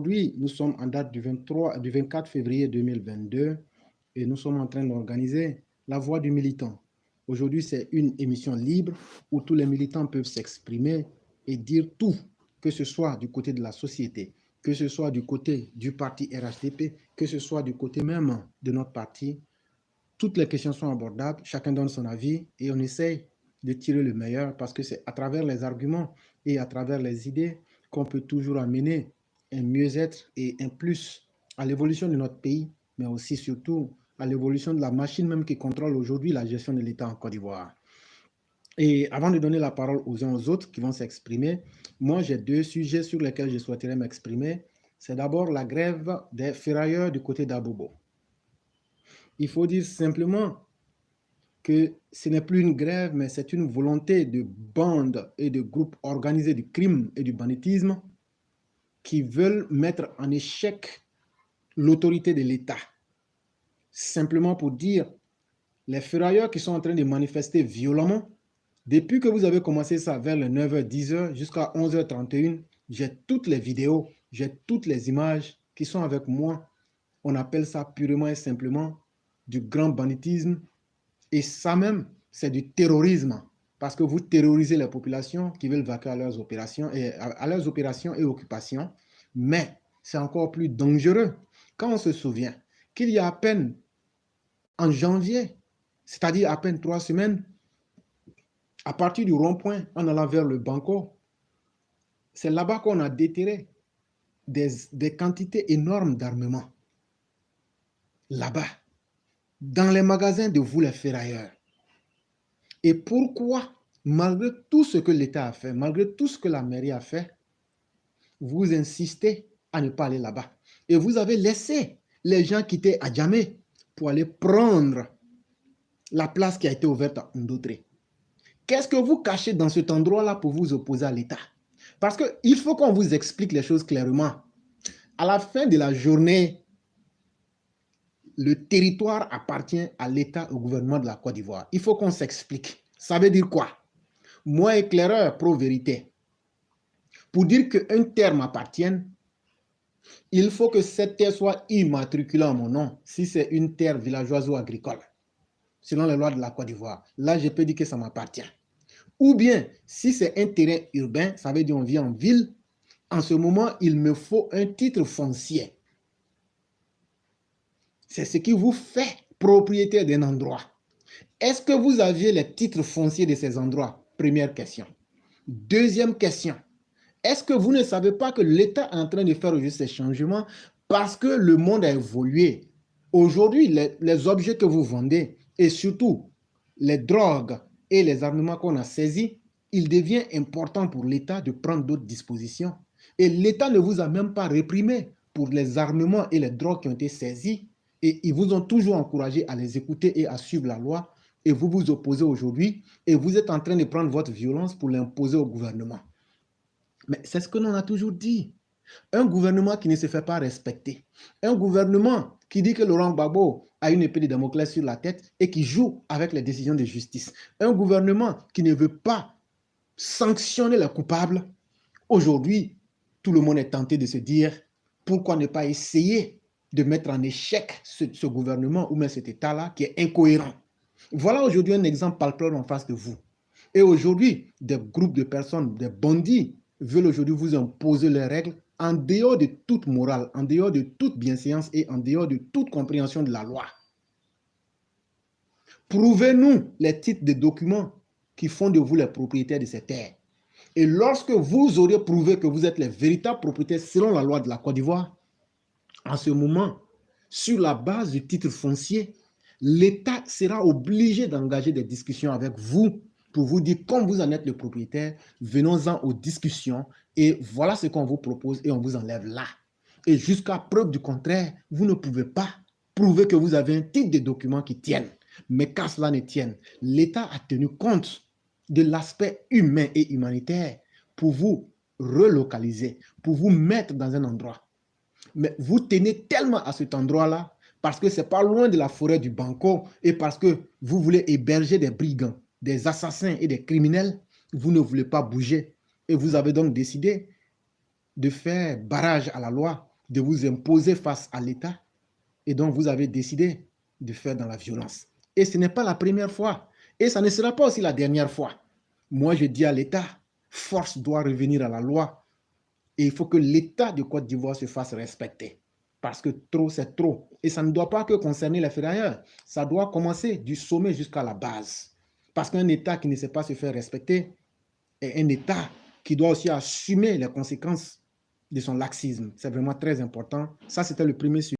aujourd'hui, nous sommes en date du 24 février 2022 et nous sommes en train d'organiser la voix du militant. Aujourd'hui, c'est une émission libre où tous les militants peuvent s'exprimer et dire tout, que ce soit du côté de la société, que ce soit du côté du parti RHDP, que ce soit du côté même de notre parti. Toutes les questions sont abordables, chacun donne son avis et on essaye de tirer le meilleur parce que c'est à travers les arguments et à travers les idées qu'on peut toujours amener un mieux-être et un plus à l'évolution de notre pays, mais aussi surtout à l'évolution de la machine même qui contrôle aujourd'hui la gestion de l'État en Côte d'Ivoire. Et avant de donner la parole aux uns aux autres qui vont s'exprimer, moi j'ai deux sujets sur lesquels je souhaiterais m'exprimer. C'est d'abord la grève des ferrailleurs du côté d'Abobo. Il faut dire simplement que ce n'est plus une grève, mais c'est une volonté de bandes et de groupes organisés du crime et du banditisme qui veulent mettre en échec l'autorité de l'État. Simplement pour dire, les ferrailleurs qui sont en train de manifester violemment, depuis que vous avez commencé ça vers les 9h, 10h jusqu'à 11h31, j'ai toutes les vidéos, j'ai toutes les images qui sont avec moi. On appelle ça purement et simplement du grand banditisme. Et ça même, c'est du terrorisme. Parce que vous terrorisez les populations qui veulent vaquer à leurs opérations et occupations. Mais c'est encore plus dangereux quand on se souvient qu'il y a à peine en janvier, c'est-à-dire à peine 3 semaines, à partir du rond-point en allant vers le Banco, c'est là-bas qu'on a déterré des quantités énormes d'armement. Là-bas, dans les magasins de vous les ferrailleurs. Et pourquoi, malgré tout ce que l'État a fait, malgré tout ce que la mairie a fait, vous insistez à ne pas aller là-bas. Et vous avez laissé les gens quitter Adjamé pour aller prendre la place qui a été ouverte à Ndoutré. Qu'est-ce que vous cachez dans cet endroit-là pour vous opposer à l'État? Parce qu'il faut qu'on vous explique les choses clairement. À la fin de la journée, le territoire appartient à l'État, au gouvernement de la Côte d'Ivoire. Il faut qu'on s'explique. Ça veut dire quoi? Moi, éclaireur, pro-vérité. Pour dire qu'un terre m'appartienne, il faut que cette terre soit immatriculée à mon nom, si c'est une terre villageoise ou agricole, selon les lois de la Côte d'Ivoire. Là, je peux dire que ça m'appartient. Ou bien, si c'est un terrain urbain, ça veut dire on vit en ville, en ce moment, il me faut un titre foncier. C'est ce qui vous fait propriétaire d'un endroit. Est-ce que vous aviez les titres fonciers de ces endroits? Première question. Deuxième question. Est-ce que vous ne savez pas que l'État est en train de faire aujourd'hui ces changements parce que le monde a évolué? Aujourd'hui, les objets que vous vendez et surtout les drogues et les armements qu'on a saisis, il devient important pour l'État de prendre d'autres dispositions. Et l'État ne vous a même pas réprimé pour les armements et les drogues qui ont été saisis. Et ils vous ont toujours encouragé à les écouter et à suivre la loi. Et vous vous opposez aujourd'hui et vous êtes en train de prendre votre violence pour l'imposer au gouvernement. Mais c'est ce que l'on a toujours dit. Un gouvernement qui ne se fait pas respecter. Un gouvernement qui dit que Laurent Gbagbo a une épée de Damoclès sur la tête et qui joue avec les décisions de justice. Un gouvernement qui ne veut pas sanctionner les coupables. Aujourd'hui, tout le monde est tenté de se dire pourquoi ne pas essayer de mettre en échec ce gouvernement ou même cet État-là qui est incohérent. Voilà aujourd'hui un exemple palpable en face de vous. Et aujourd'hui, des groupes de personnes, des bandits, veulent aujourd'hui vous imposer les règles en dehors de toute morale, en dehors de toute bienséance et en dehors de toute compréhension de la loi. Prouvez-nous les titres de documents qui font de vous les propriétaires de ces terres. Et lorsque vous aurez prouvé que vous êtes les véritables propriétaires selon la loi de la Côte d'Ivoire, en ce moment, sur la base du titre foncier, l'État sera obligé d'engager des discussions avec vous pour vous dire, comme vous en êtes le propriétaire, venons-en aux discussions et voilà ce qu'on vous propose et on vous enlève là. Et jusqu'à preuve du contraire, vous ne pouvez pas prouver que vous avez un titre de document qui tienne. Mais qu'à cela ne tienne, l'État a tenu compte de l'aspect humain et humanitaire pour vous relocaliser, pour vous mettre dans un endroit. Mais vous tenez tellement à cet endroit-là parce que ce n'est pas loin de la forêt du Banco et parce que vous voulez héberger des brigands, des assassins et des criminels, vous ne voulez pas bouger. Et vous avez donc décidé de faire barrage à la loi de vous imposer face à l'État. Et donc, vous avez décidé de faire dans la violence. Et ce n'est pas la première fois. Et ça ne sera pas aussi la dernière fois. Moi, je dis à l'État, force doit revenir à la loi. Et il faut que l'État de Côte d'Ivoire se fasse respecter. Parce que trop, c'est trop. Et ça ne doit pas que concerner les ferrailleurs. Ça doit commencer du sommet jusqu'à la base. Parce qu'un État qui ne sait pas se faire respecter est un État qui doit aussi assumer les conséquences de son laxisme. C'est vraiment très important. Ça, c'était le premier sujet.